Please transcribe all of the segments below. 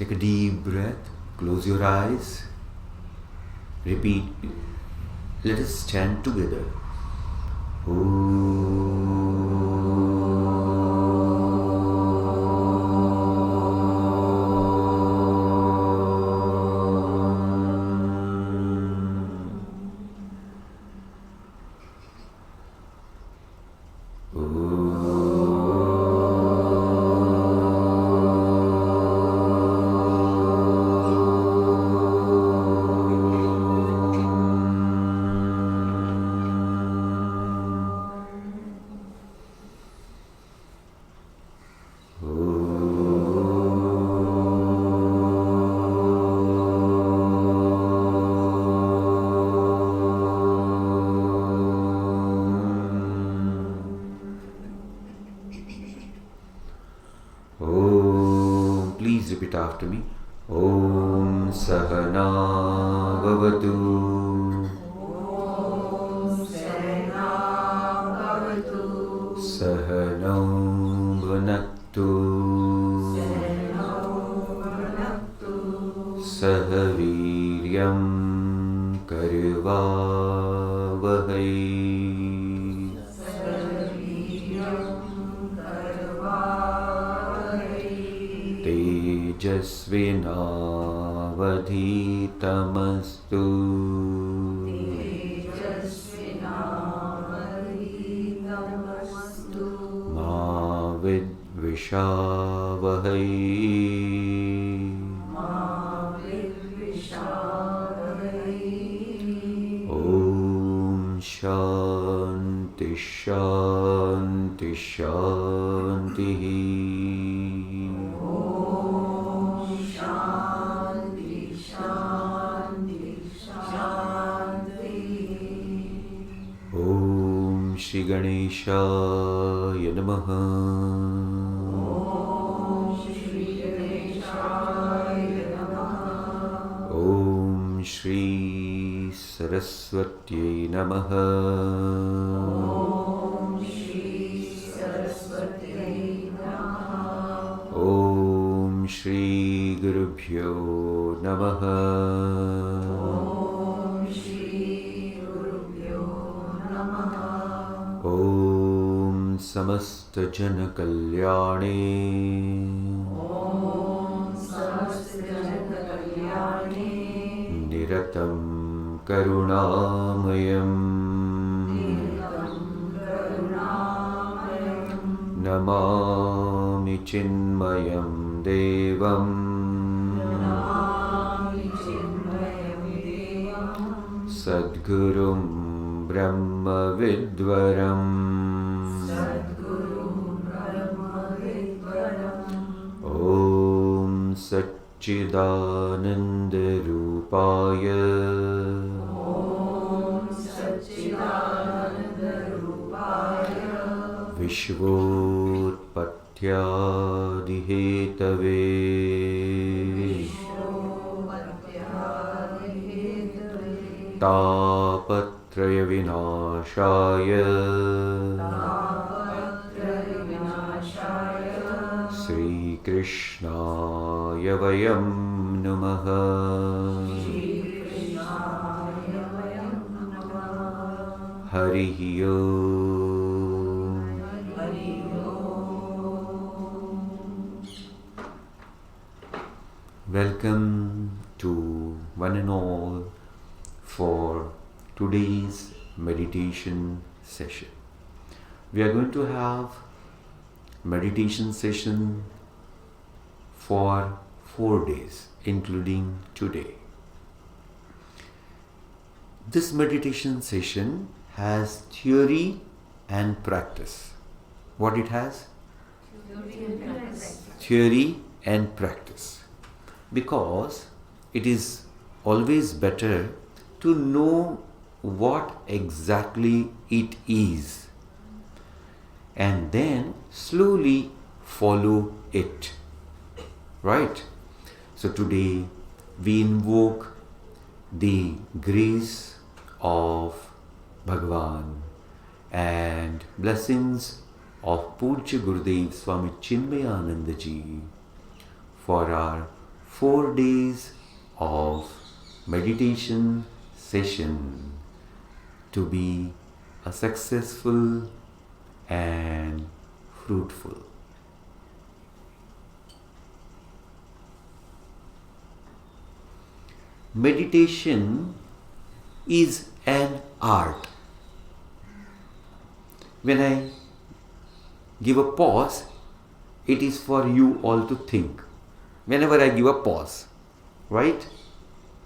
Take a deep breath, close your eyes, repeat. Let us chant together. Please repeat after me. Om Sahana Bhavatu. Om Sahana Bhavatu. Sahanau Bhunaktu. Sahanau Bhunaktu. Sahaviryam Karvavahai. Tejasvinavadhitamastu. Tejasvinavadhitamastu. Ma vidvishavahai. Ma vidvishavahai. Om Shanti Shanti Shanti. Shri Ganeshaya Namaha. Om Shri Ganeshaya Namaha. Om Shri Saraswati Namaha. Om Shri Saraswati Namaha. Om Shri Gurubhyo Namaha. Om Samasta Jana Kalyane. Om Samasta Jana Kalyane. Niratam Karunamayam. Niratam Karunamayam. Namami Chinmayam Devam. Namami Chinmayam Devam. Sadgurum Brahma Vidvaram. Sadgurum Brahma Vidvaram. Om Satchidananda Rupaya. Om Satchidananda Rupaya. Vishvotpatyadihetave. Vishvopatyaadihetave. Tapatraya Vinashaya. Tapatraya Vinashaya. Sri Krishnaya Vayam Namaha. Shri Krishnaya Vayam Namaha. Harihi Om. Hari Om. Welcome to one and all for today's meditation session. We are going to have meditation session for 4 days, including today. This meditation session has theory and practice. What it has? Theory and practice. Because it is always better to know what exactly it is and then slowly follow it. Right? So today we invoke the grace of Bhagavan and blessings of Pujya Gurudev Swami Chinmaya Ji for our 4 days of meditation session to be a successful and fruitful. Meditation is an art. When I give a pause, it is for you all to think. Whenever I give a pause, right?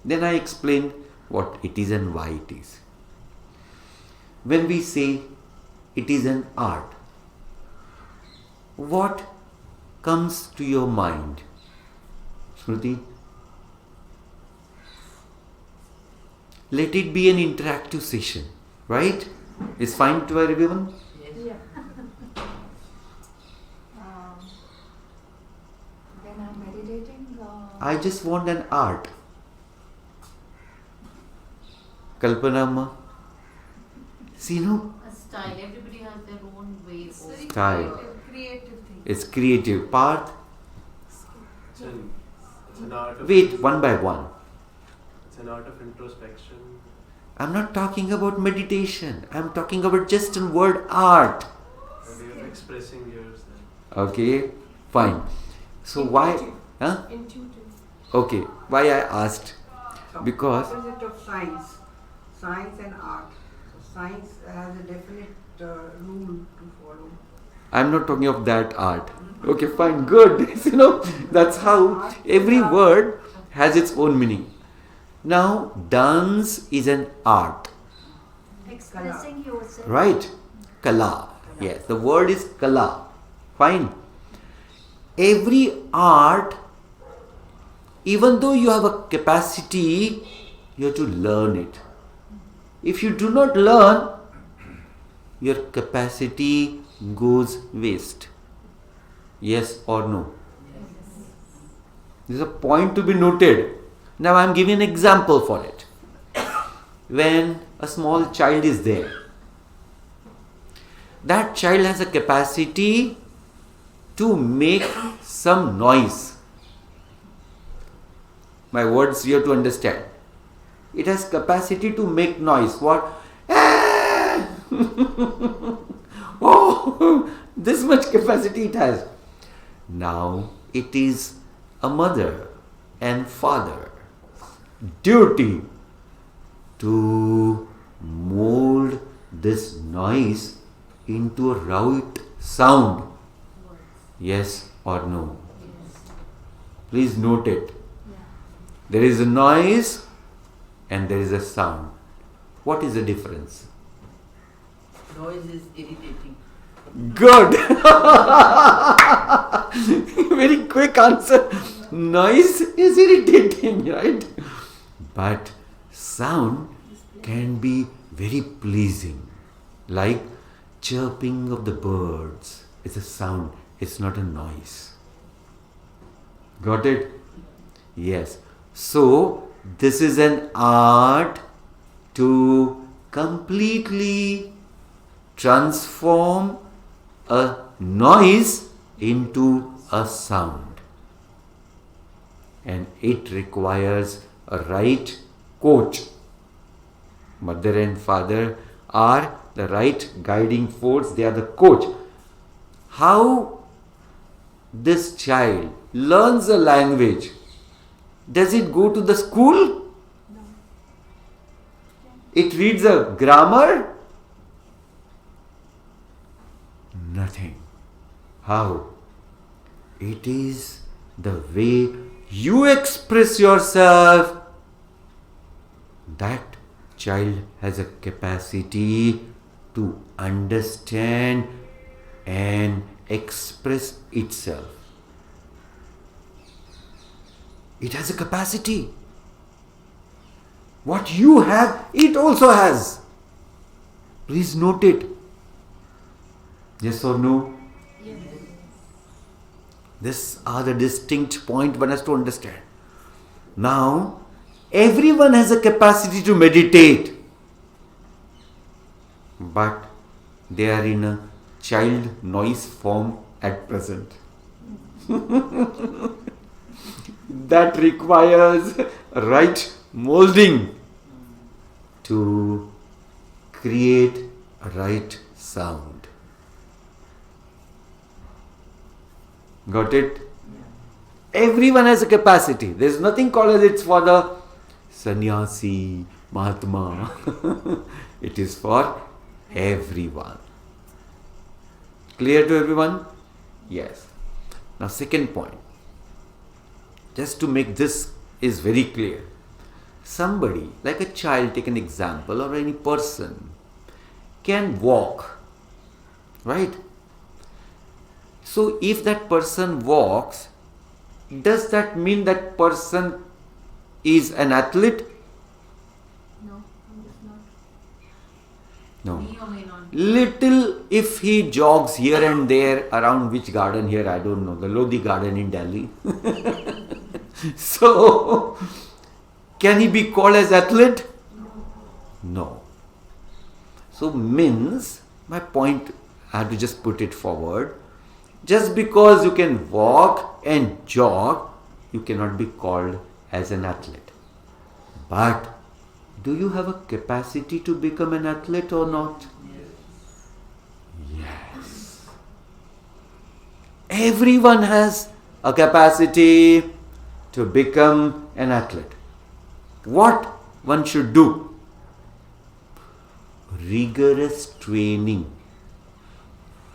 Then I explain what it is and why it is. When we say it is an art, what comes to your mind? Smriti? Let it be an interactive session, right? Is fine to everyone? Yes. When I'm meditating, I just want an art. Kalpana Amma. See, no? A style. Everybody has their own way. It's very Style. creative thing. It's creative. Parth, It's an art of wait, one by one. It's an art of introspection. I'm not talking about meditation. I'm talking about just a word art. A way of expressing yourself. Okay, fine. So why? Huh? Intuitive. Okay, why I asked? Because Opposite of science, science and art. So science has a definite rule to follow. I'm not talking of that art. Okay, fine, good. That's how every word has its own meaning. Now, dance is an art, expressing yourself. right? Kala. Yes, the word is kala. Fine. Every art, even though you have a capacity, you have to learn it. If you do not learn, your capacity goes waste. Yes or no? This is a point to be noted. Now I am giving an example for it. When a small child is there, that child has a capacity to make some noise. My words you have to understand. It has capacity to make noise. What? Oh, this much capacity it has. Now it is a mother and father duty to mold this noise into a right sound. Yes or no? Please note it. There is a noise and there is a sound. What is the difference? Noise is irritating. Good. Very quick answer. Noise is irritating, right? But sound can be very pleasing. Like chirping of the birds. It's a sound. It's not a noise. Got it? Yes. So, this is an art to completely transform a noise into a sound. And it requires a right coach. Mother and father are the right guiding force. They are the coach. How this child learns a language? Does it go to the school? No. It reads a grammar? Nothing. How? It is the way you express yourself. That child has a capacity to understand and express itself. It has a capacity. What you have, it also has. Please note it. Yes or no? Yes. These are the distinct point one has to understand. Now, everyone has a capacity to meditate. But they are in a child noise form at present. that requires right molding to create a right sound. Got it? Everyone has a capacity. There is nothing called as it's for the sannyasi, mahatma. It is for everyone. Clear to everyone? Yes. Now second point. Just to make this is very clear. Somebody, like a child, take an example, or any person, can walk. Right? So if that person walks, does that mean that person is an athlete? No, it's not. No. May or may not. Little, if he jogs here and there around which garden here, I don't know, the Lodi garden in Delhi. So, can he be called as athlete? No. So means, my point, I have to just put it forward. Just because you can walk and jog, you cannot be called as an athlete. But do you have a capacity to become an athlete or not? Yes. Everyone has a capacity to become an athlete. What one should do? Rigorous training.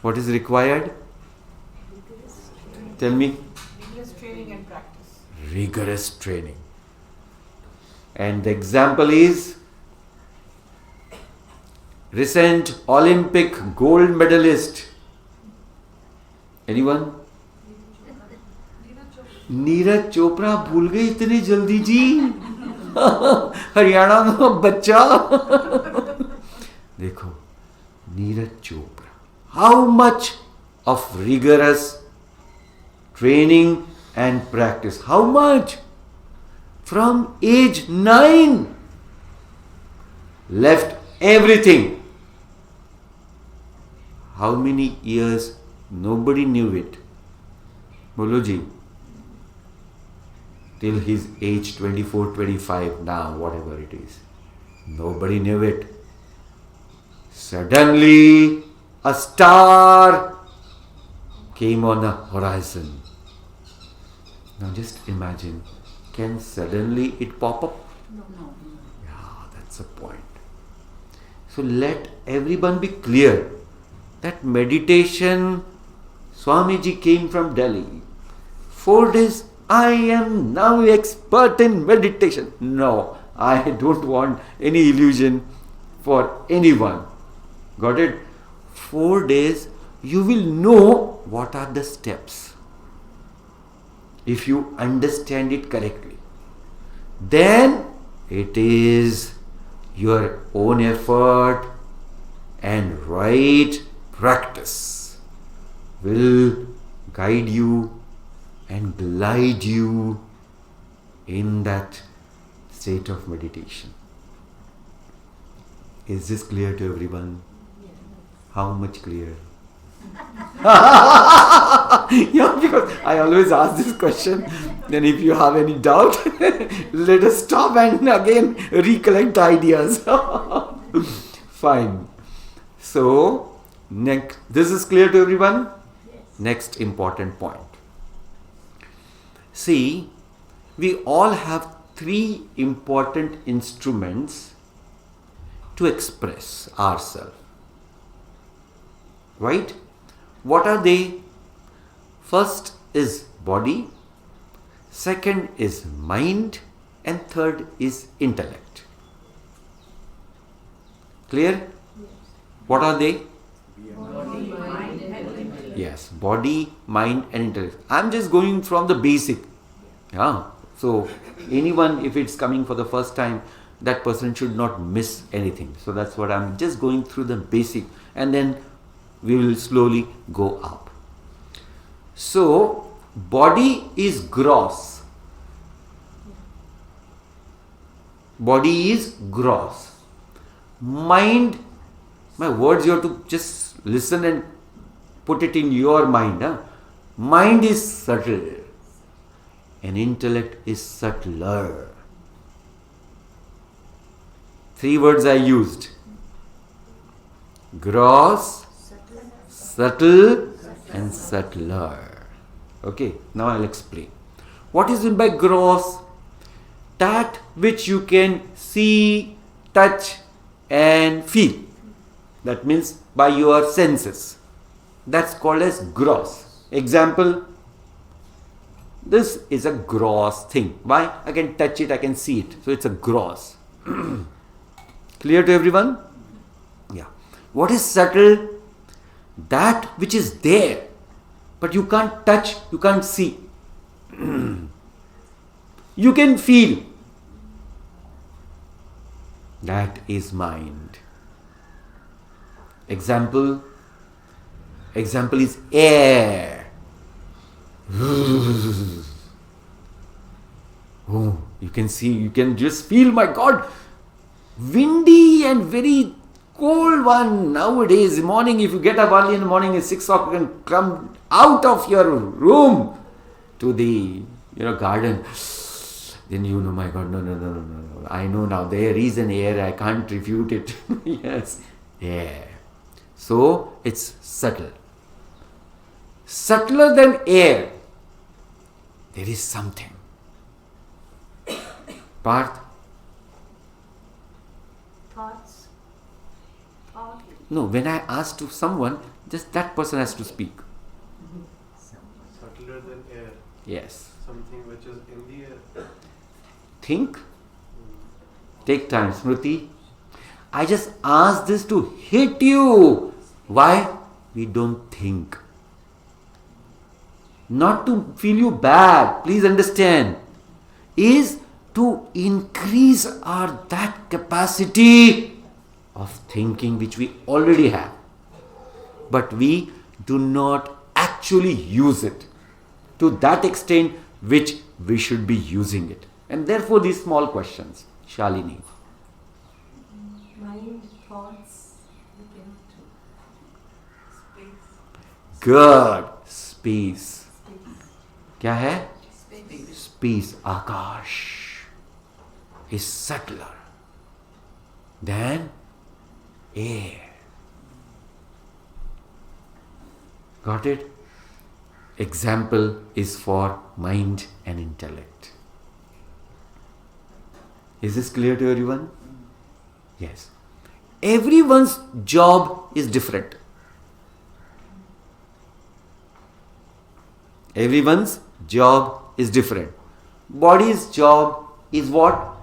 What is required? Tell me. Rigorous training and practice. Rigorous training. And the example is recent Olympic gold medalist. Anyone? Neeraj Chopra भूल गए इतने जल्दी जी. हरियाणा में बच्चा. देखो, Neeraj Chopra. How much of rigorous training and practice? How much? From age 9. Left everything. How many years? Nobody knew it. Bolo ji. Till his age 24, 25 now, whatever it is. Nobody knew it. Suddenly, a star came on the horizon. Now just imagine, can suddenly it pop up? No. Yeah, that's the point. So let everyone be clear that meditation, Swamiji came from Delhi. 4 days, I am now expert in meditation. No, I don't want any illusion for anyone. Got it? 4 days, you will know what are the steps. If you understand it correctly, then it is your own effort and right practice will guide you and glide you in that state of meditation. Is this clear to everyone? How much clear? Yeah, because I always ask this question. Then if you have any doubt, let us stop and again recollect ideas. Fine. So, next, this is clear to everyone? Yes. Next important point. See, we all have 3 important instruments to express ourselves. Right? What are they? First is body, second is mind, and third is intellect. Clear? Yes. What are they? Body, mind, and intellect. Yes, body, mind, and intellect. I'm just going from the basic. Yeah. So anyone, if it's coming for the first time, that person should not miss anything. So that's what I'm just going through the basic, and then we will slowly go up. So, body is gross. Body is gross. Mind, my words you have to just listen and put it in your mind. Huh? Mind is subtle. and intellect is subtler. 3 words I used. Gross, subtle and subtler. Okay, now I'll explain. What is meant by gross? That which you can see, touch and feel. That means by your senses. That's called as gross. Example, this is a gross thing. Why? I can touch it, I can see it. So it's a gross. Clear to everyone? Yeah. What is subtle? That which is there, but you can't touch, you can't see. You can feel. That is mind. Example is air. Oh, you can see, you can just feel, my God, windy and very cold one. Nowadays, morning, if you get up early in the morning at 6 o'clock, you can come out of your room to the garden. Then you know, my God, no. I know now, there is an air, I can't refute it. Yes, air. So, it's subtle. Subtler than air. There is something. Parth? Thoughts. Thought. No, when I ask to someone, just that person has to speak. Subtler than air. Yes. Something which is in the air. Think. Take time, Smriti. I just asked this to hit you. Why? We don't think. Not to feel you bad, please understand, is to increase our that capacity of thinking which we already have. But we do not actually use it to that extent which we should be using it. And therefore these small questions. Shalini. Mind, thoughts. Good. Space. क्या है? Space. Akash is subtler than air. Got it? Example is for mind and intellect. Is this clear to everyone? Yes. Everyone's job is different. Everyone's job is different. Body's job is what?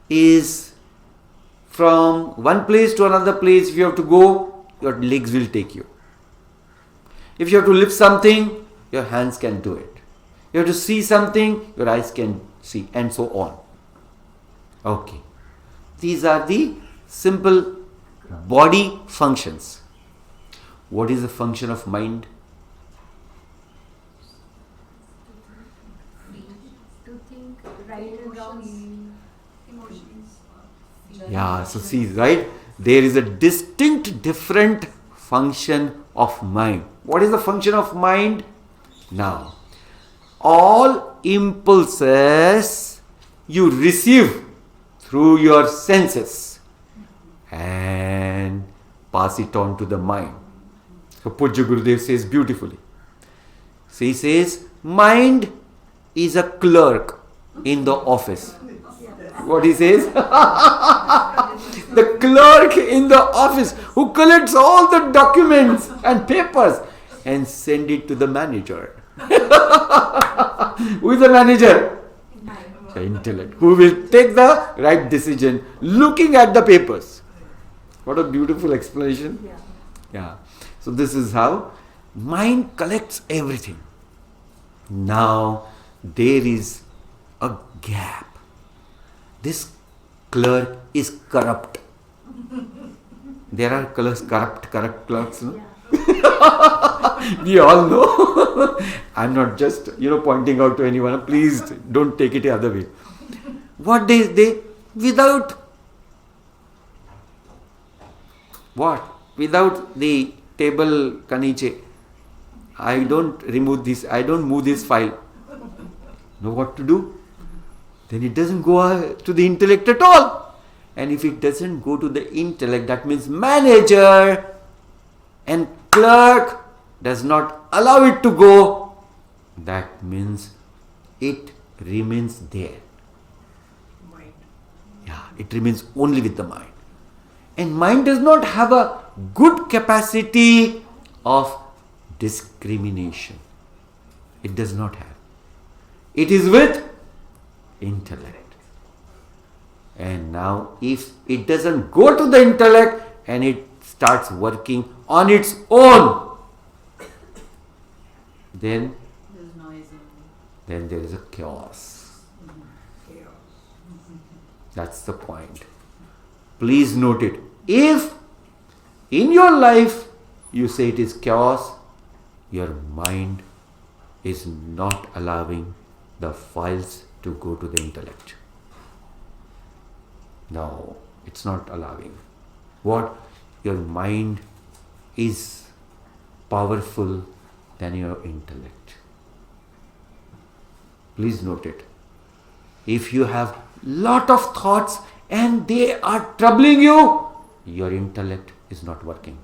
Is from one place to another place. If you have to go, your legs will take you. If you have to lift something, your hands can do it. You have to see something, your eyes can see, and so on. Okay. These are the simple body functions. What is the function of mind? To think right and wrong. Emotions. Yeah, so see, right? There is a distinct different function of mind. What is the function of mind? Now, all impulses you receive through your senses and pass it on to the mind. So Pujya Gurudev says beautifully. So he says, mind is a clerk in the office. What he says? The clerk in the office who collects all the documents and papers and send it to the manager. Who is the manager? The intellect. Who will take the right decision looking at the papers. What a beautiful explanation. Yeah. So this is how mind collects everything. Now there is a gap. This clerk is corrupt. There are corrupt clerks, no? We all know. I'm not just, pointing out to anyone. Please don't take it the other way. What they without what? Without the table kaniche, I don't remove this. I don't move this file. know what to do? Then it doesn't go to the intellect at all. And if it doesn't go to the intellect, that means manager and clerk does not allow it to go. That means it remains there. Mind. Yeah, it remains only with the mind. And mind does not have a good capacity of discrimination. It does not have. It is with intellect. And now if it doesn't go to the intellect and it starts working on its own, then There's noise there is a chaos. Chaos. That's the point. Please note it. If in your life you say it is chaos, your mind is not allowing the files to go to the intellect. No, it's not allowing. What? Your mind is powerful than your intellect. Please note it. If you have lot of thoughts and they are troubling you, your intellect is not working.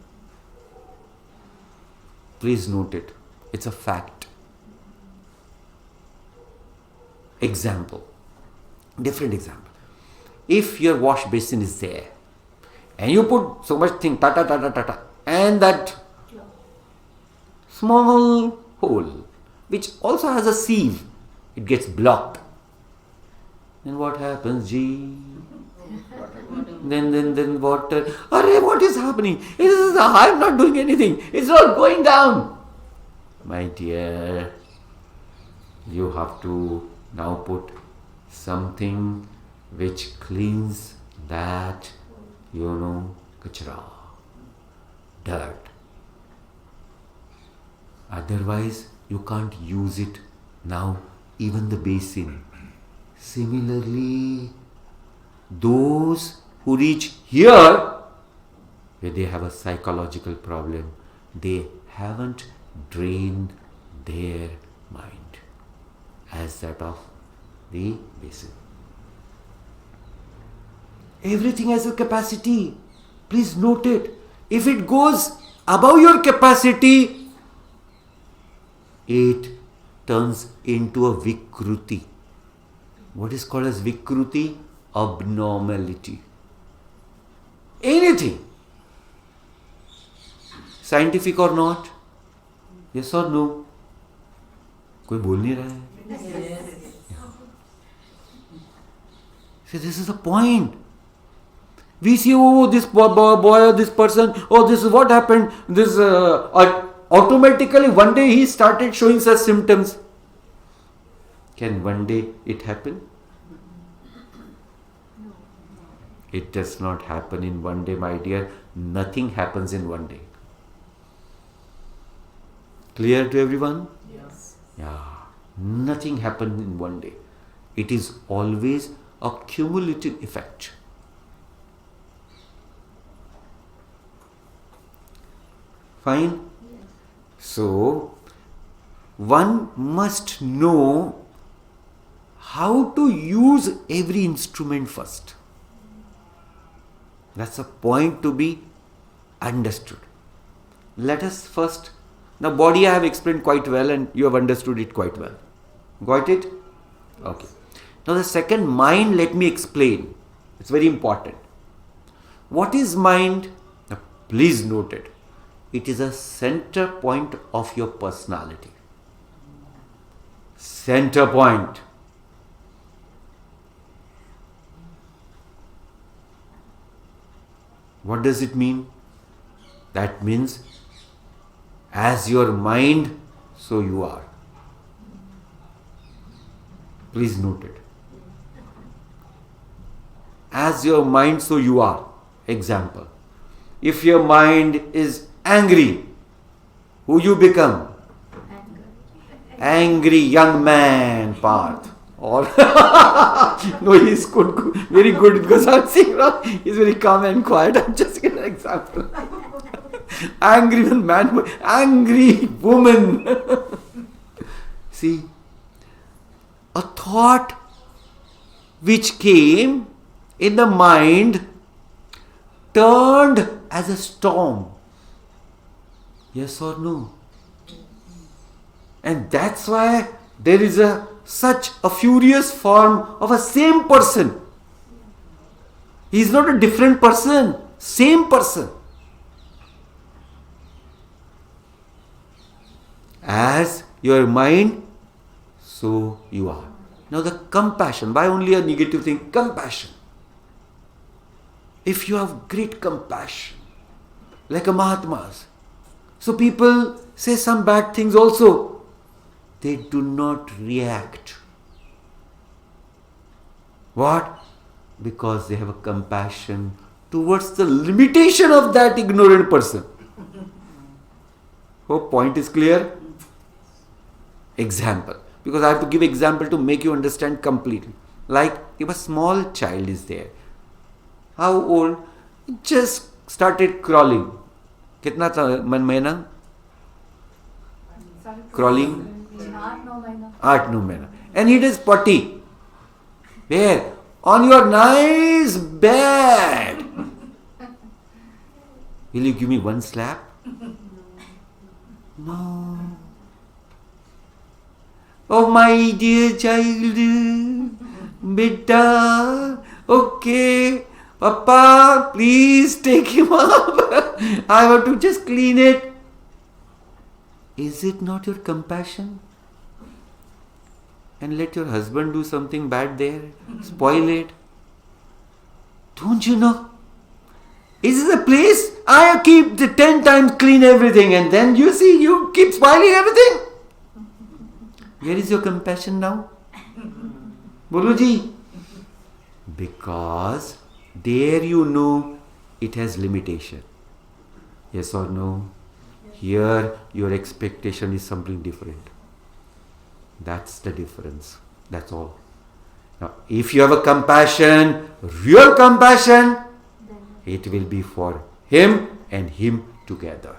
Please note it. It's a fact. Example. Different example. If your wash basin is there and you put so much thing, and that small hole, which also has a sieve, it gets blocked. Then what happens, G? Then water. Arey, what is happening? I am not doing anything. It's not going down. My dear, you have to now put something which cleans that, kachra, dirt. Otherwise, you can't use it now, even the basin. Similarly, those who reach here, where they have a psychological problem, they haven't drained their mind as that of the basin. Everything has a capacity. Please note it. If it goes above your capacity, it turns into a vikruti. What is called as vikruti? Abnormality. Anything. Scientific or not? Yes or no? कोई बोल नहीं रहा है. See, this is the point. We see, this boy or this person, this is what happened. This automatically one day he started showing such symptoms. Can one day it happen? It does not happen in one day, my dear. Nothing happens in one day. Clear to everyone? Yes. Yeah. Nothing happens in one day. It is always a cumulative effect. Fine? So, one must know how to use every instrument first. That's a point to be understood. Let us first, now body I have explained quite well and you have understood it quite well. Got it? Okay. Now the second, mind, let me explain. It's very important. What is mind? Now please note it. It is a center point of your personality. Center point. What does it mean? That means as your mind, so you are. Please note it. As your mind, so you are. Example. If your mind is angry, who you become? Angry young man, Parth. Or no, he's good, very good because I'm seeing he's very calm and quiet. I'm just giving an example. Angry man, angry woman. See, a thought which came in the mind turned as a storm. Yes or no? And that's why there is such a furious form of a same person. He is not a different person, same person. As your mind, so you are. Now the compassion, why only a negative thing? Compassion. If you have great compassion, like a Mahatmas, so people say some bad things also, they do not react. What? Because they have a compassion towards the limitation of that ignorant person. Hope point is clear? Example. Because I have to give example to make you understand completely. Like if a small child is there. How old? Just started crawling. कितना था महीना? Crawling? 8-9 महीना. And it is potty. Where? On your nice bed. Will you give me one slap? No. Oh my dear child, beta, okay, Papa, please take him up. I want to just clean it. Is it not your compassion? And let your husband do something bad there, spoil it. Don't you know? Is this a place I keep the 10 times clean everything and then you see you keep spoiling everything? Where is your compassion now? Boluji. Because there you know it has limitation. Yes or no? Here your expectation is something different. That's the difference. That's all. Now if you have a compassion, real compassion, it will be for him and him together.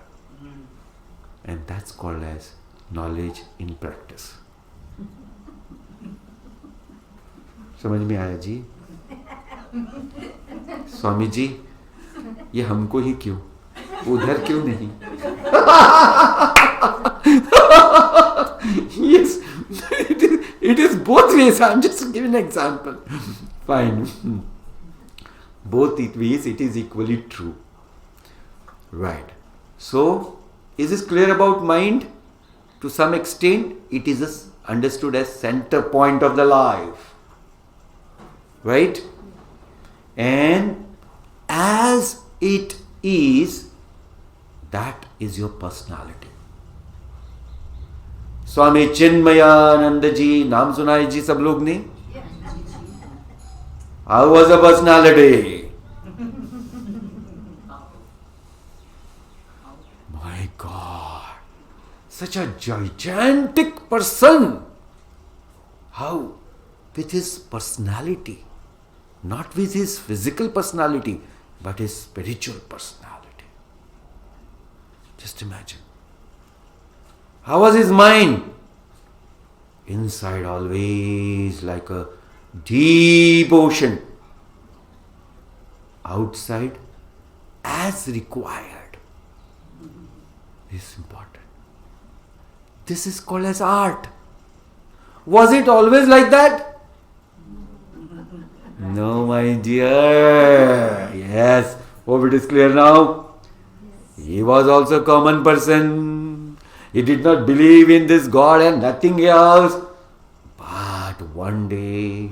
And that's called as knowledge in practice. समझ में आया जी? स्वामी जी, ये हमको ही क्यों, उधर क्यों नहीं? Yes, it is both ways. I'm just giving an example. Fine. Both ways it is equally true. Right. So, is this clear about mind? To some extent, it is understood as center point of the life. Right? And as it is, that is your personality. Swami Chinmaya Ji, नाम सुना है जी सब लोग ने? How was the personality? My God, such a gigantic person. How? With his personality, not with his physical personality, but his spiritual personality. Just imagine. How was his mind? Inside always like a deep ocean. Outside as required. This is important. This is called as art. Was it always like that? No, my dear. Yes. Hope it is clear now. He was also a common person. He did not believe in this God and nothing else. But one day,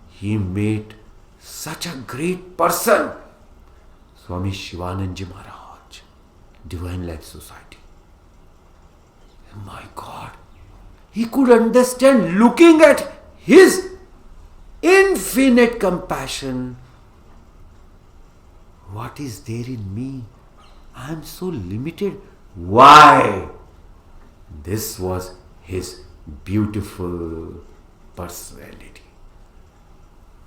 he met such a great person. Swami Shivanand Ji Maharaj, Divine Life Society. My God. He could understand looking at his infinite compassion. What is there in me? I am so limited. Why? This was his beautiful personality.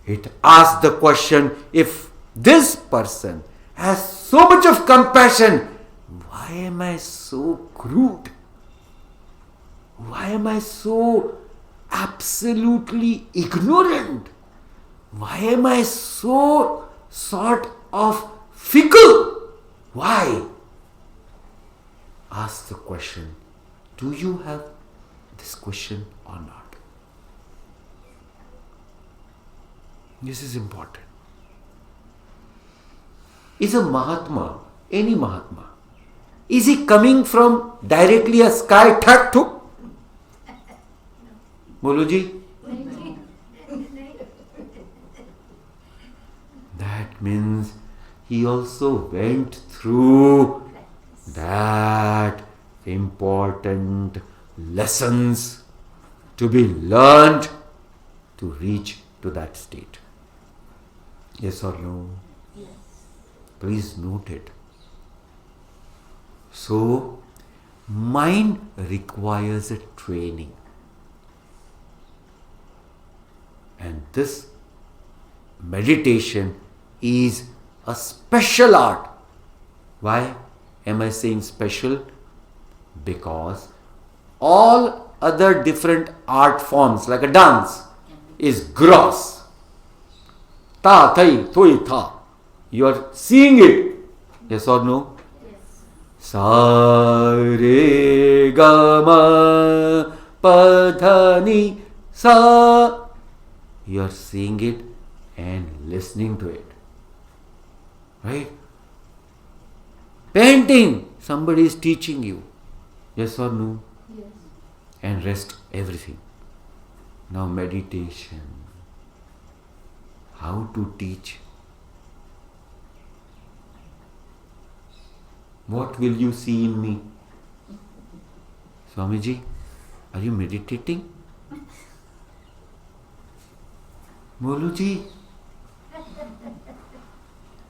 It asked the question, if this person has so much of compassion, why am I so crude? Why am I so absolutely ignorant. Why am I so sort of fickle? Why? Ask the question, do you have this question or not? This is important. Is a Mahatma, any Mahatma, is he coming from directly a sky thak thuk? Bolo ji? That means he also went through that important lessons to be learned to reach to that state. Yes or no? Yes. Please note it. So, mind requires a training. And this meditation is a special art. Why am I saying special? Because all other different art forms like a dance is gross. Ta, thai, thoi, tha. You are seeing it. Yes or no? Yes. Sa, re, ga, ma, pa, dha, ni, sa. You are seeing it and listening to it. Right? Painting, somebody is teaching you. Yes or no? Yes. And rest everything. Now meditation. How to teach? What will you see in me? Swamiji, are you meditating? Moluji,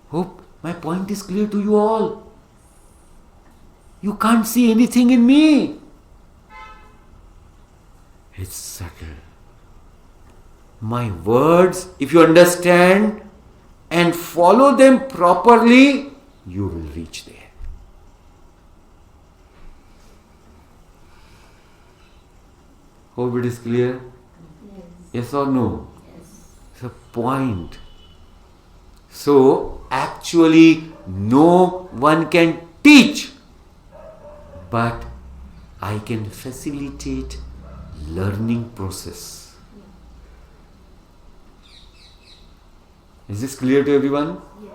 hope my point is clear to you all. You can't see anything in me. It's subtle. My words, if you understand and follow them properly, you will reach there. Hope it is clear? Yes. Yes or no? Yes. It's a point. So, actually, no one can teach, but I can facilitate learning process. Is this clear to everyone? Yes.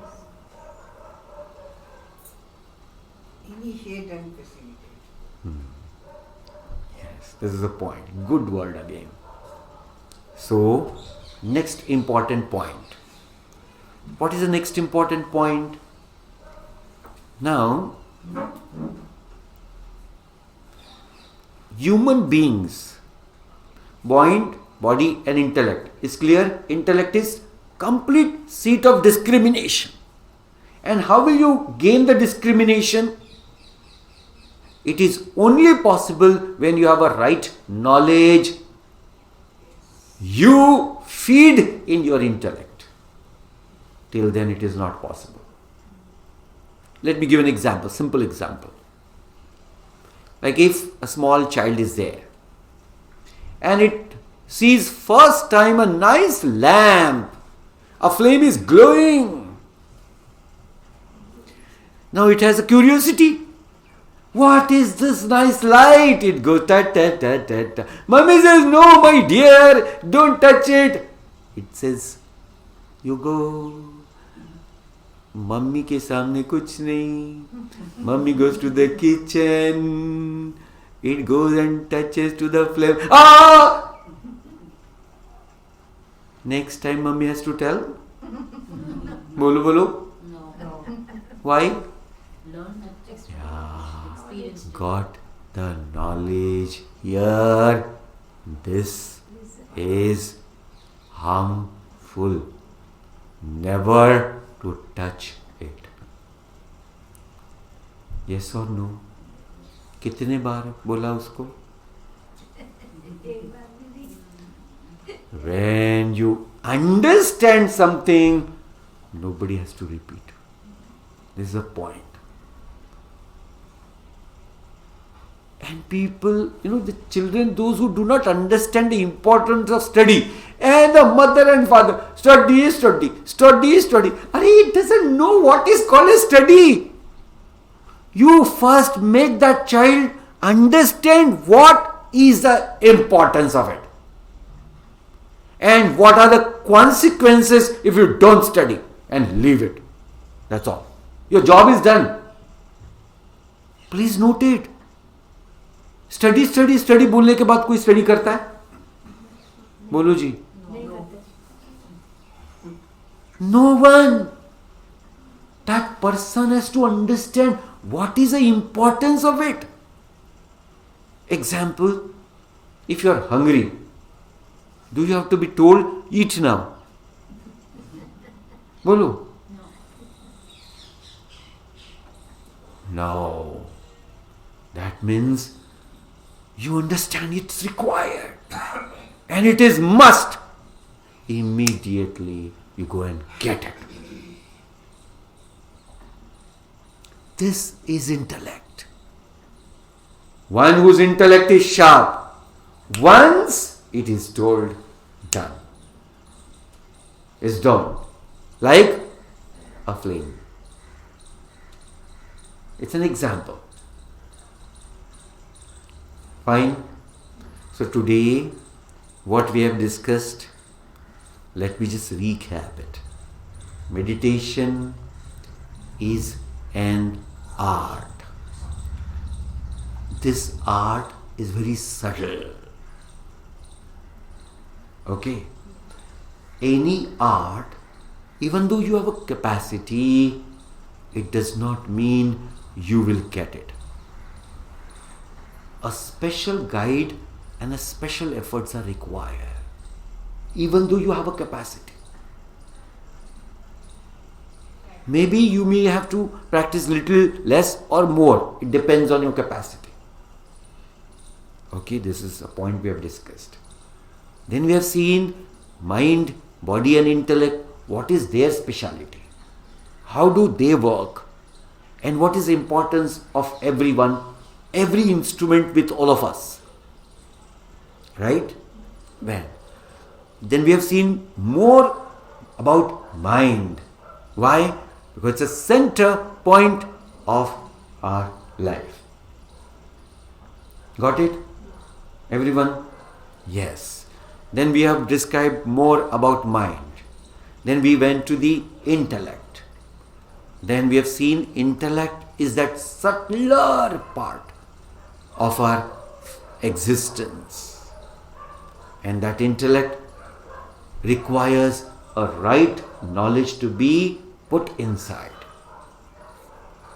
Initiate and facilitate. Yes, this is the point. Good word again. So, next important point. What is the next important point? Now, human beings, mind, body and intellect. Is clear? Intellect is complete seat of discrimination. And how will you gain the discrimination? It is only possible when you have a right knowledge. You feed in your intellect. Till then it is not possible. Let me give an example, simple example. Like if a small child is there and it sees first time a nice lamp, a flame is glowing. Now it has a curiosity. What is this nice light? It goes ta ta ta ta ta. Mummy says, no my dear, don't touch it. It says, you go. Mummy ke samne kuch nahi. Mummy goes to the kitchen. It goes and touches to the flame. Ah! Next time mummy has to tell. Bolo bolo. No. Why? Learn that experience. Got the knowledge here. This is harmful. Never to touch it. Yes or no? कितने बार बोला उसको? When you understand something, nobody has to repeat. This is the point. And people, the children, those who do not understand the importance of study, and the mother and father, study. It doesn't know what is called a study. You first make that child understand what is the importance of it. And what are the consequences if you don't study and leave it. That's all. Your job is done. Please note it. Study study study बोलने के बाद कोई study करता है? बोलो जी. No one. That person has to understand what is the importance of it. Example, if you are hungry, do you have to be told, eat now? Bolo. No. That means you understand it's required and it is must. Immediately you go and get it. This is intellect. One whose intellect is sharp, once it is told, done. It's done. Like a flame. It's an example. Fine. So today, what we have discussed, let me just recap it. Meditation is an art. This art is very subtle. Okay? Any art, even though you have a capacity, it does not mean you will get it. A special guide and a special efforts are required, even though you have a capacity. Maybe you may have to practice little less or more. It depends on your capacity. Okay, this is a point we have discussed. Then we have seen mind, body and intellect. What is their speciality? How do they work? And what is the importance of everyone, every instrument with all of us? Right? Well, then we have seen more about mind. Why? Because it's a center point of our life. Got it? Everyone? Yes. Then we have described more about mind. Then we went to the intellect. Then we have seen intellect is that subtler part of our existence. And that intellect requires a right knowledge to be put inside.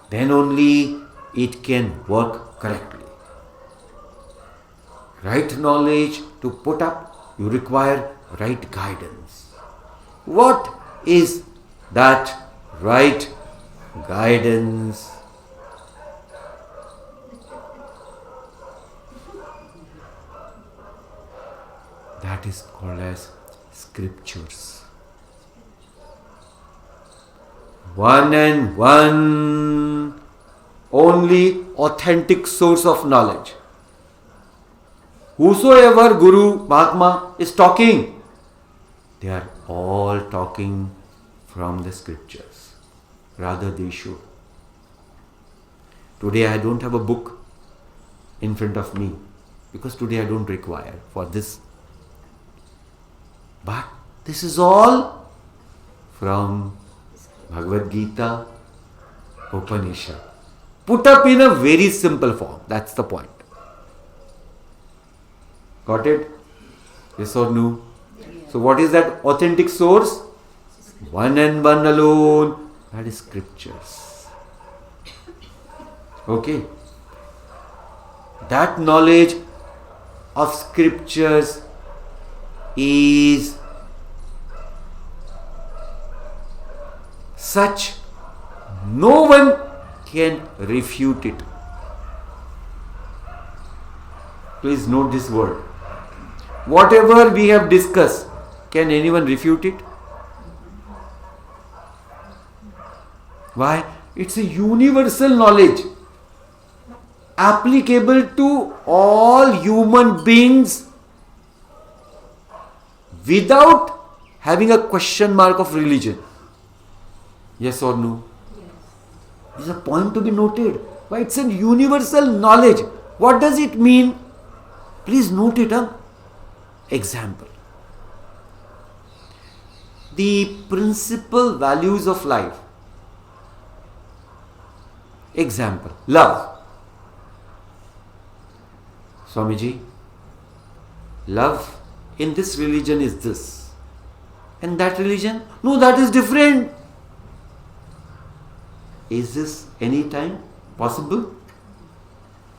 Then only it can work correctly. Right knowledge to put up, you require right guidance. What is that right guidance? That is called as scriptures. One and one, only authentic source of knowledge. Whosoever Guru, Mahatma is talking, they are all talking from the scriptures. Rather they should. Today I don't have a book in front of me because today I don't require for this. But this is all from Bhagavad Gita, Upanishad. Put up in a very simple form. That's the point. Got it? Yes or no? So what is that authentic source? One and one alone. That is scriptures. Okay. That knowledge of scriptures is such no one can refute it. Please note this word. Whatever we have discussed, can anyone refute it? Why? It's a universal knowledge. applicable to all human beings without having a question mark of religion. Yes or no? This is a point to be noted. Why? It's a universal knowledge. What does it mean? Please note it. Example. The principal values of life. Example. Love. Swamiji, love in this religion is this. And that religion? No, that is different. Is this any time possible?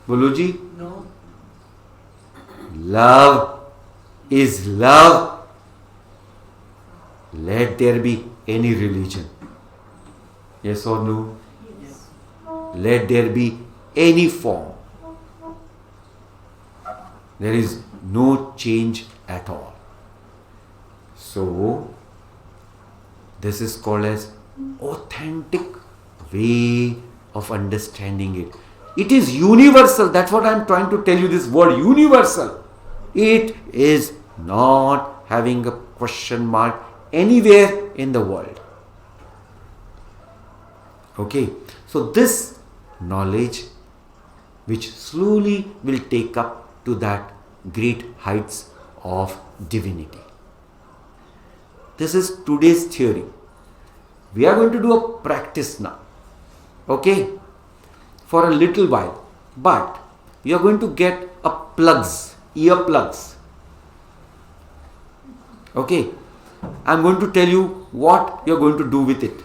Boloji? No. Love is love. Let there be any religion. Yes or no? Yes. Let there be any form. There is no change at all. So, this is called as authentic way of understanding it. It is universal. That's what I am trying to tell you, this word universal. It is not having a question mark anywhere in the world. Okay. So this knowledge which slowly will take up to that great heights of divinity. This is today's theory. We are going to do a practice now. Okay? For a little while. But you are going to get a plugs, ear plugs. Okay? I am going to tell you what you are going to do with it.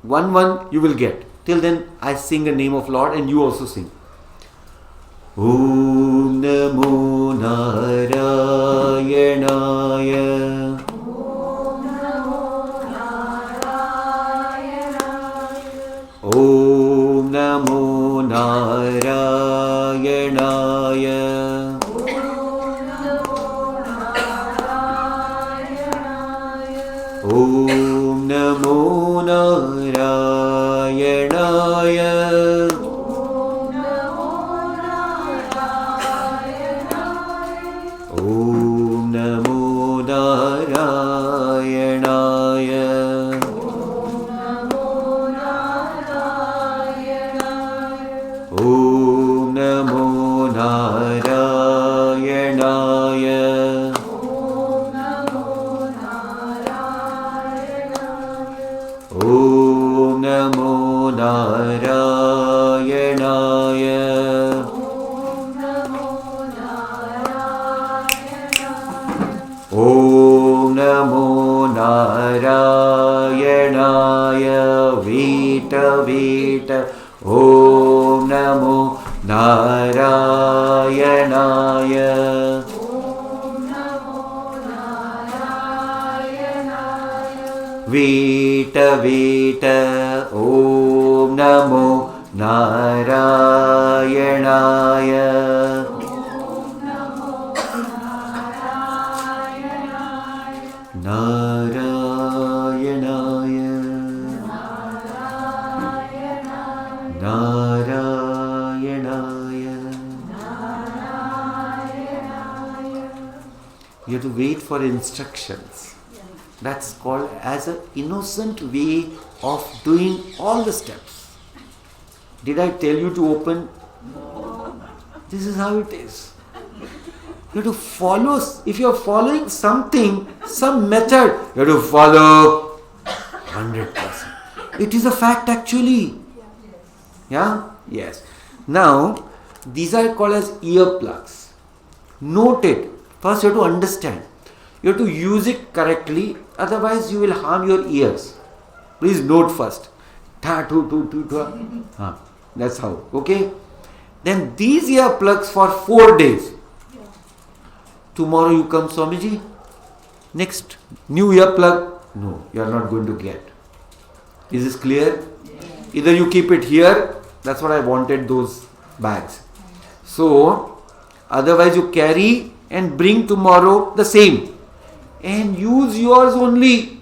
One you will get. Till then I sing the name of Lord and you also sing. Om Namo Narayanaya. Om Namo Narayanaya. Om Namo Narayanaya. Om Namo Narayanaya. Om Namo Narayanaya. Om Namo Narayanaya. Om Namo Narayanaya. Vita Vita. Om Namo Narayanaya. Vita Vita. Om Namo Narayanaya. Narayanaya. Narayanaya. You have to wait for instructions. That's called as an innocent way of doing all the steps. Did I tell you to open? This is how it is. You have to follow. If you are following something, some method, you have to follow 100%. It is a fact actually. Yeah? Yes. Now, these are called as earplugs. Note it. First you have to understand. You have to use it correctly, otherwise you will harm your ears. Please note first. That's how. Okay? Then these earplugs for 4 days. Tomorrow you come, Swamiji. Next, new earplug. No, you are not going to get. Is this clear? Either you keep it here. That's what I wanted, those bags. So, otherwise you carry and bring tomorrow the same. And use yours only.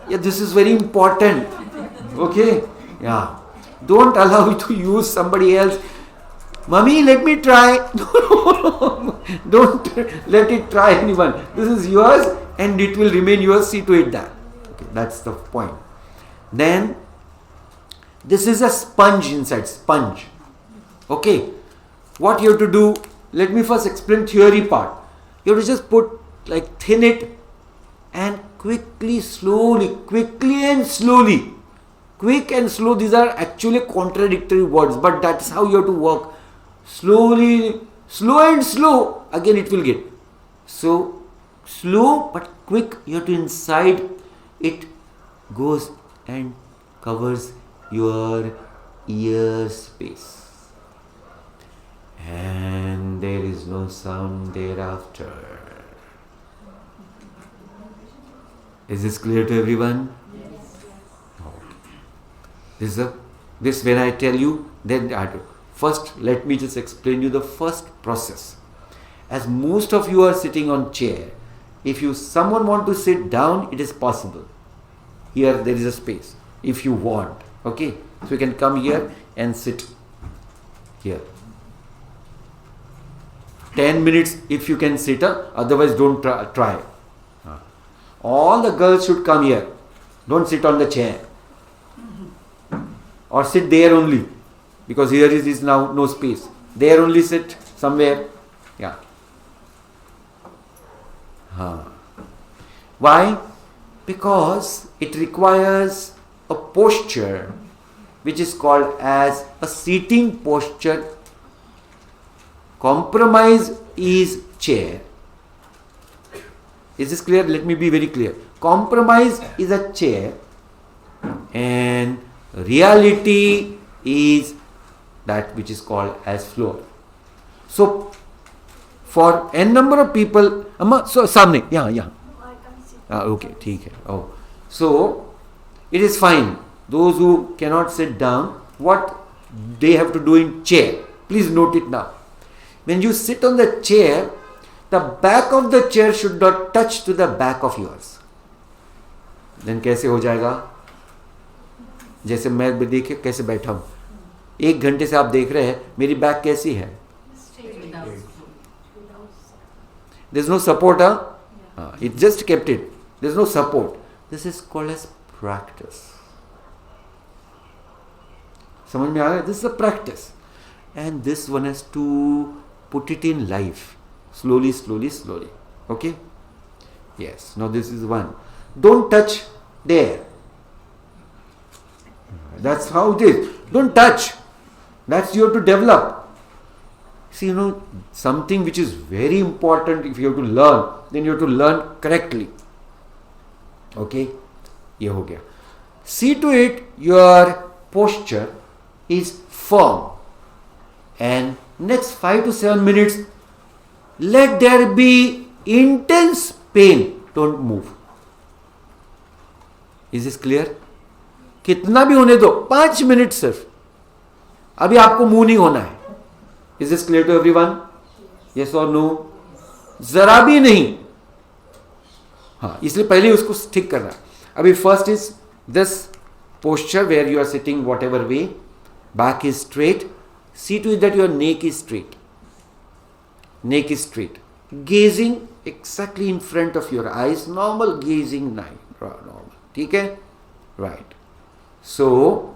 Yeah, this is very important. Okay? Yeah. Don't allow it to use somebody else. Mummy, let me try. No. Don't let it try anyone. This is yours and it will remain yours. See to it that. Okay, that's the point. Then, this is a sponge inside. Sponge. Okay. What you have to do, let me first explain theory part. You have to just thin it and quickly and slowly. Quick and slow, these are actually contradictory words, but that's how you have to work. Slowly, slow and slow, again it will get. So, slow but quick, you have to inside, it goes and covers your ear space. And there is no sound thereafter. Is this clear to everyone? This when I tell you, then I do. First, let me just explain you the first process. As most of you are sitting on chair, if someone want to sit down, it is possible. Here there is a space, if you want. Okay, so you can come here and sit here. 10 minutes if you can sit, otherwise don't try. All the girls should come here. Don't sit on the chair. Or sit there only, because here is now no space. There only sit somewhere. Yeah. Why? Because it requires a posture which is called as a seating posture. Compromise is chair. Is this clear? Let me be very clear. Compromise is a chair and reality is that which is called as floor. So, for n number of people, so samne, yeah. No, I can't sit. Okay, theek hai. Oh, so it is fine. Those who cannot sit down, what they have to do in chair. Please note it now. When you sit on the chair, the back of the chair should not touch to the back of yours. Then कैसे हो जाएगा? जैसे मैं देखिए कैसे बैठा हूँ. 1 घंटे से आप देख रहे हैं मेरी बैक कैसी है? There's no support, it just kept it. There's no support. This is called as practice. समझ में आ गया? This is a practice, and this one has to put it in life, slowly. Okay? Yes. Now this is one. Don't touch there. That's how it is. Don't touch. That's you have to develop. See, something which is very important, if you have to learn, then you have to learn correctly. Okay? Ye ho gaya. See to it your posture is firm. And next 5 to 7 minutes, let there be intense pain. Don't move. Is this clear? कितना भी होने दो, 5 minute सिर्फ. अभी आपको move नहीं होना है. Is this clear to everyone? Yes or no? जरा भी नहीं. हाँ, इसलिए पहले उसको ठीक करना. अभी first is this posture where you are sitting whatever way. Back is straight. See to it that your neck is straight. Neck is straight. Gazing exactly in front of your eyes. Normal gazing, normal. ठीक है? Right. So,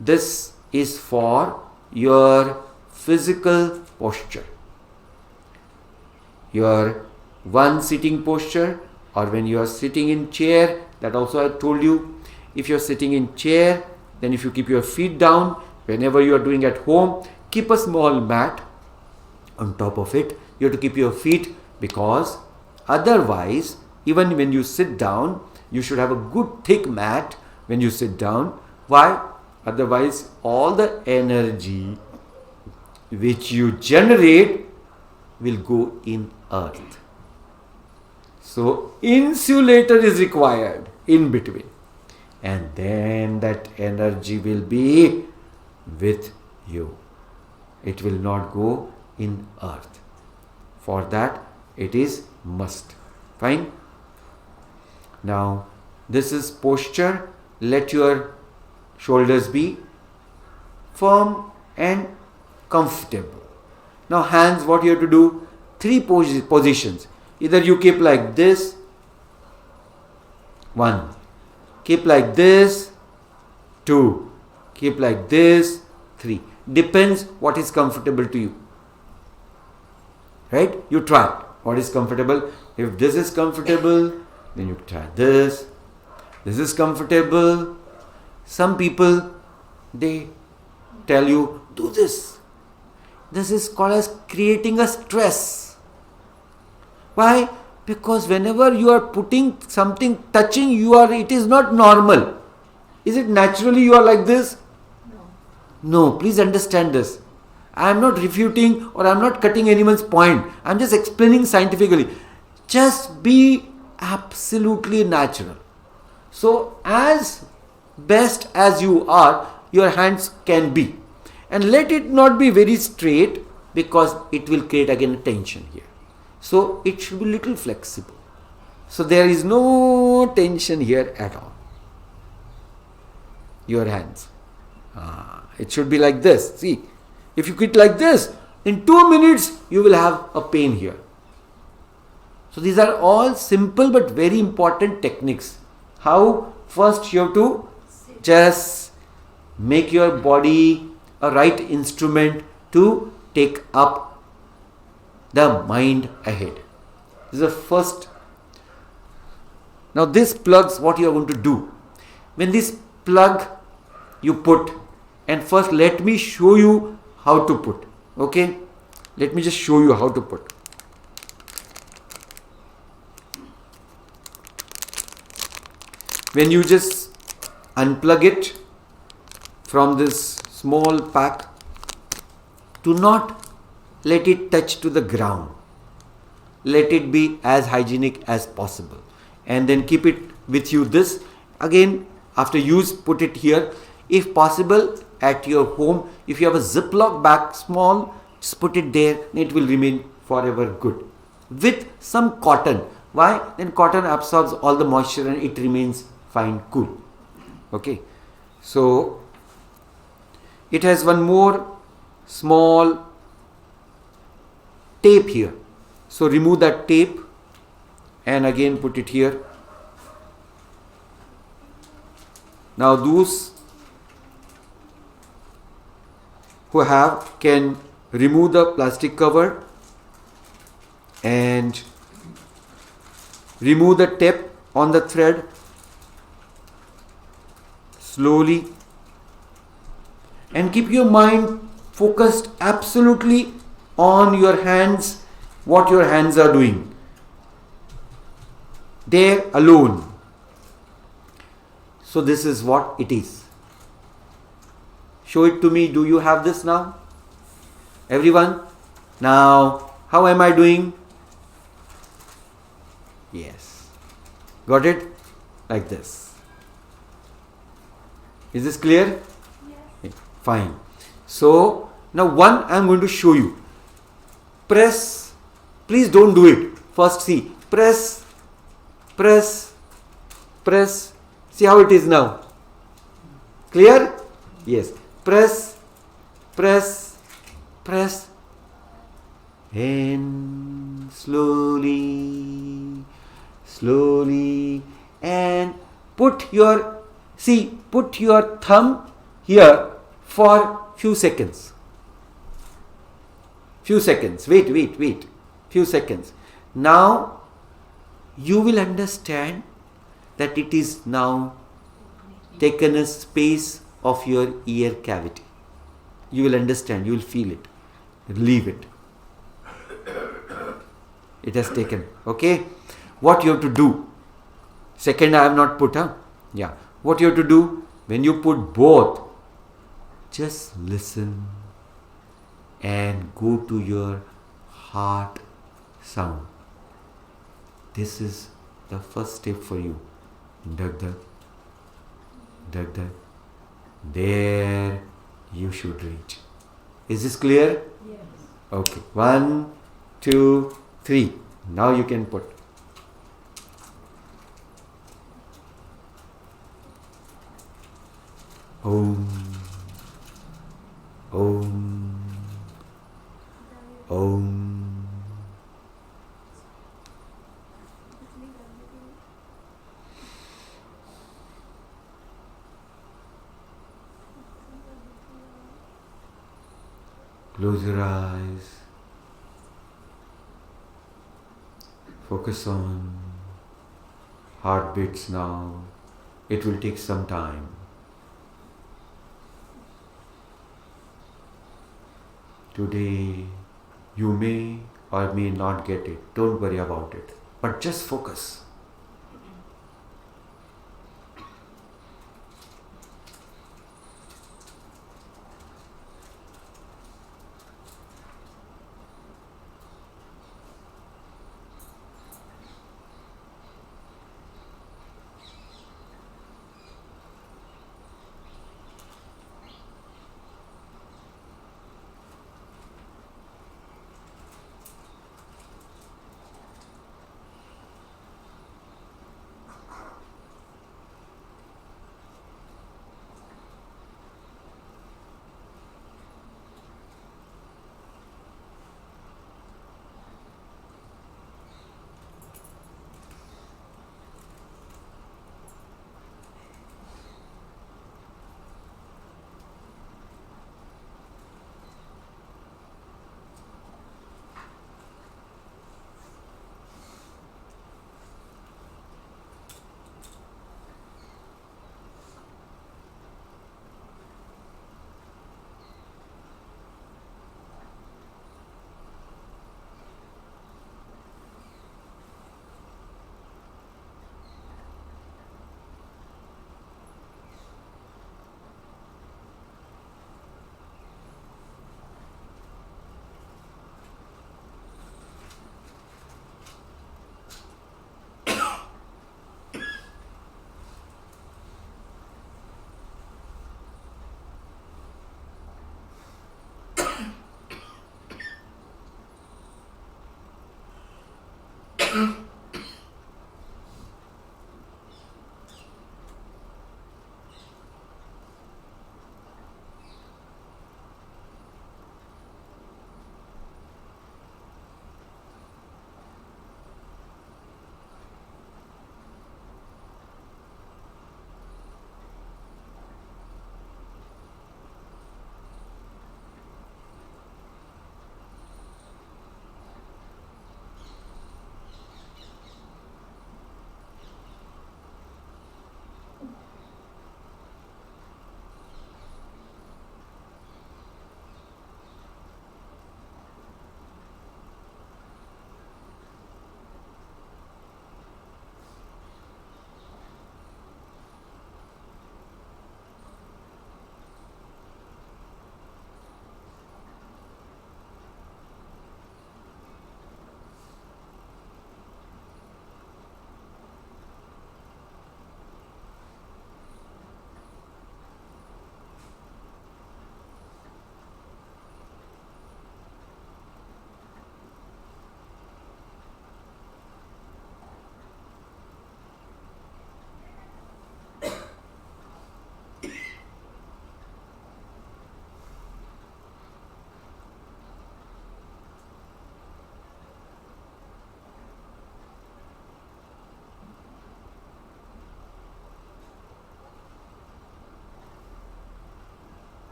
this is for your physical posture. Your one sitting posture, or when you are sitting in chair, that also I told you. If you are sitting in chair, then if you keep your feet down, whenever you are doing at home, keep a small mat on top of it. You have to keep your feet, because otherwise, even when you sit down, you should have a good thick mat when you sit down. Why? Otherwise, all the energy which you generate will go in earth. So, insulator is required in between. And then that energy will be with you. It will not go in earth. For that, it is must. Fine? Now, this is posture. Let your shoulders be firm and comfortable. Now hands, what you have to do? 3 positions. Either you keep like this, 1. Keep like this, 2. Keep like this, 3. Depends what is comfortable to you. Right? You try what is comfortable. If this is comfortable, then you try this. This is comfortable. Some people, they tell you, do this. This is called as creating a stress. Why? Because whenever you are putting something, touching, it is not normal. Is it naturally you are like this? No, please understand this. I am not refuting or I am not cutting anyone's point. I am just explaining scientifically. Just be absolutely natural. So, as best as you are, your hands can be. And let it not be very straight, because it will create again a tension here. So, it should be little flexible. So, there is no tension here at all. Your hands. It should be like this. See, if you quit like this, in 2 minutes you will have a pain here. So these are all simple but very important techniques. How? First you have to just make your body a right instrument to take up the mind ahead. This is the first. Now this plugs what you are going to do. When this plug you put, and first let me show you how to put. Okay? Let me just show you how to put. When you just unplug it from this small pack, do not let it touch to the ground. Let it be as hygienic as possible. And then keep it with you. This again, after use, put it here. If possible, at your home, if you have a Ziploc bag, small, just put it there, and it will remain forever good. With some cotton. Why? Then cotton absorbs all the moisture and it remains fine, cool. Okay. So, it has one more small tape here. So, remove that tape and again put it here. Now, those who have can remove the plastic cover and remove the tape on the thread slowly, and keep your mind focused absolutely on your hands, what your hands are doing. There alone. So this is what it is. Show it to me. Do you have this now? Everyone? Now, how am I doing? Yes. Got it? Like this. Is this clear? Yes. Fine. So, now one I am going to show you. Press. Please don't do it. First see. Press. Press. Press. See how it is now. Clear? Yes. Press, press, press, and slowly, slowly, and put your thumb here for few seconds. Few seconds. Wait. Few seconds. Now, you will understand that it is now taken a space of your ear cavity. You will understand, you will feel it. Leave it. It has taken. Okay? What you have to do? Second, I have not put, Yeah. What you have to do? When you put both, just listen and go to your heart sound. This is the first step for you. Dag dag. Dag dag. There you should reach. Is this clear? Yes. Okay. 1, 2, 3. Now you can put. Om. Om. Om. Close your eyes. Focus on heartbeats now. It will take some time. Today, you may or may not get it. Don't worry about it. But just focus.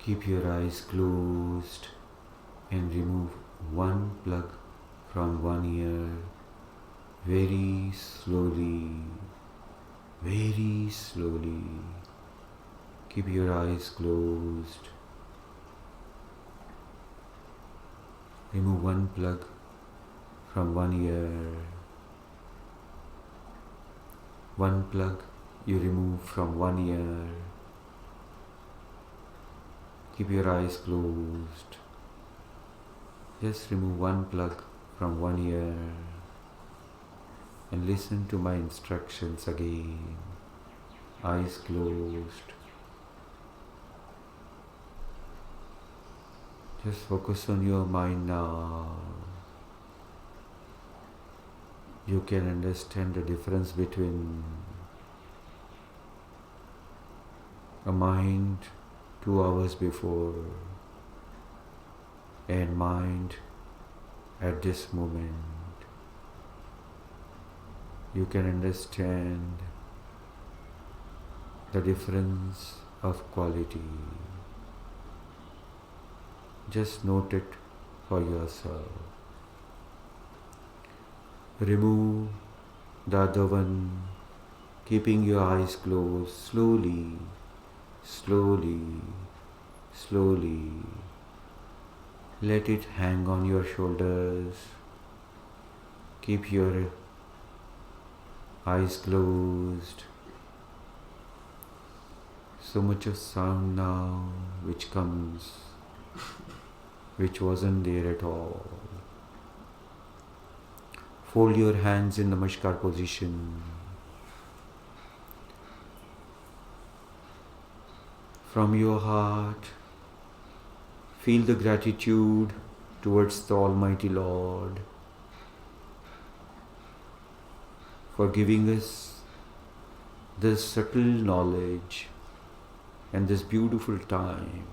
Keep your eyes closed and remove one plug from one ear very slowly, very slowly. Keep your eyes closed. Remove one plug from one ear. One plug you remove from one ear. Keep your eyes closed. Just remove one plug from one ear and listen to my instructions again. Eyes closed. Just focus on your mind now. You can understand the difference between a mind 2 hours before and mind at this moment. You can understand the difference of quality. Just note it for yourself. Remove the other one, keeping your eyes closed slowly. Slowly, slowly, let it hang on your shoulders. Keep your eyes closed. So much of sound now which comes, which wasn't there at all. Fold your hands in Namaskar position. From your heart, feel the gratitude towards the Almighty Lord for giving us this subtle knowledge and this beautiful time.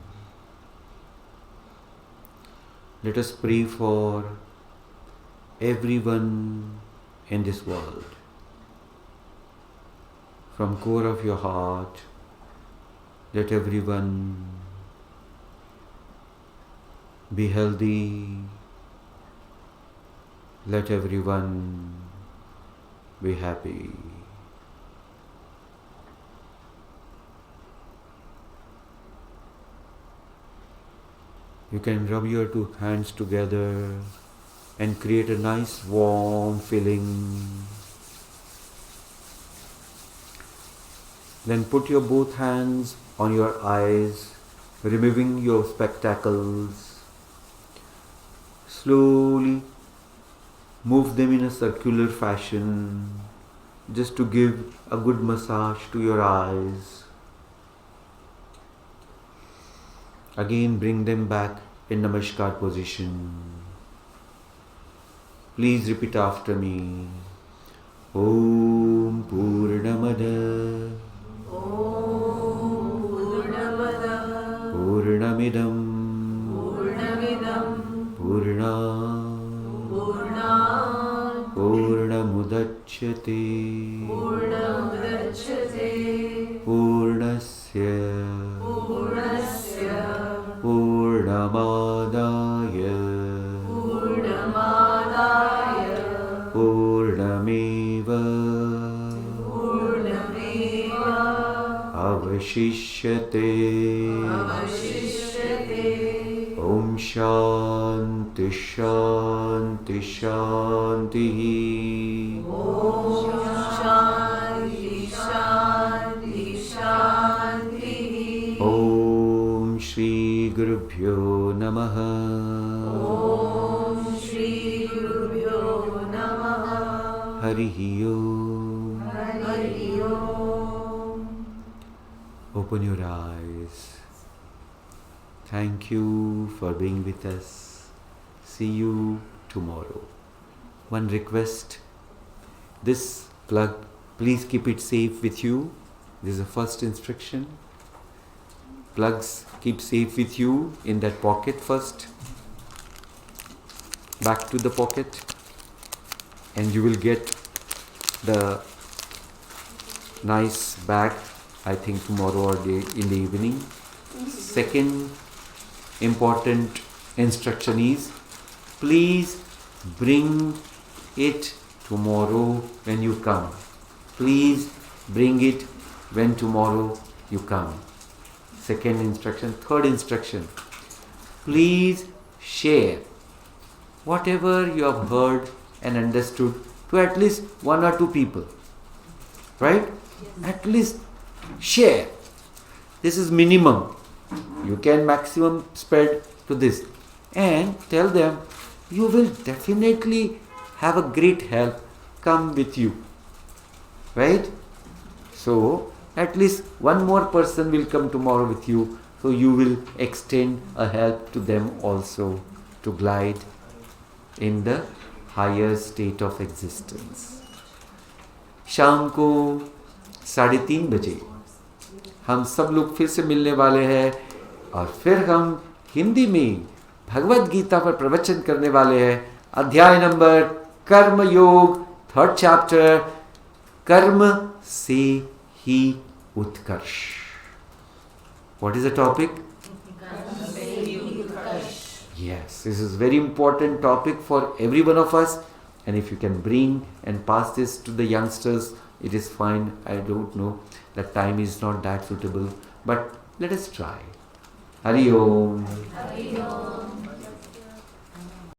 Let us pray for everyone in this world. From core of your heart, let everyone be healthy. Let everyone be happy. You can rub your two hands together and create a nice warm feeling. Then put your both hands on your eyes, removing your spectacles. Slowly move them in a circular fashion, just to give a good massage to your eyes. Again bring them back in Namaskar position. Please repeat after me. Om Purnamada Purnamidam Purnamudachyate Purnasya Purnamadaya Purnameva Avashishyate. Om Shanti Shanti Shanti. Om Shanti Shanti Shanti. Om Shri Gurubhyo Namaha. Om Hari Om. Hari Om. Open your eyes. Thank you for being with us. See you tomorrow. One request. This plug, please keep it safe with you. This is the first instruction. Plugs keep safe with you in that pocket first. Back to the pocket. And you will get the nice bag, I think tomorrow or in the evening. Second important instruction is, please bring it tomorrow when you come. Please bring it when tomorrow you come. Second instruction. Third instruction. Please share whatever you have heard and understood to at least one or two people. Right? At least share. This is minimum. You can maximum spread to this. And tell them, you will definitely have a great help come with you. Right? So, at least one more person will come tomorrow with you. So, you will extend a help to them also to glide in the higher state of existence. शाम को 3:30 बजे हम सब लोग फिर से मिलने वाले हैं और फिर हम हिंदी में भगवद गीता पर प्रवचन करने वाले हैं. अध्याय नंबर कर्म योग, 3rd chapter, कर्म से ही उत्कर्ष. What is the topic? Yes, this is very important topic for every one of us, and if you can bring and pass this to the youngsters, it is fine. I don't know, the time is not that suitable, but let us try. Hari Om. Hari Om.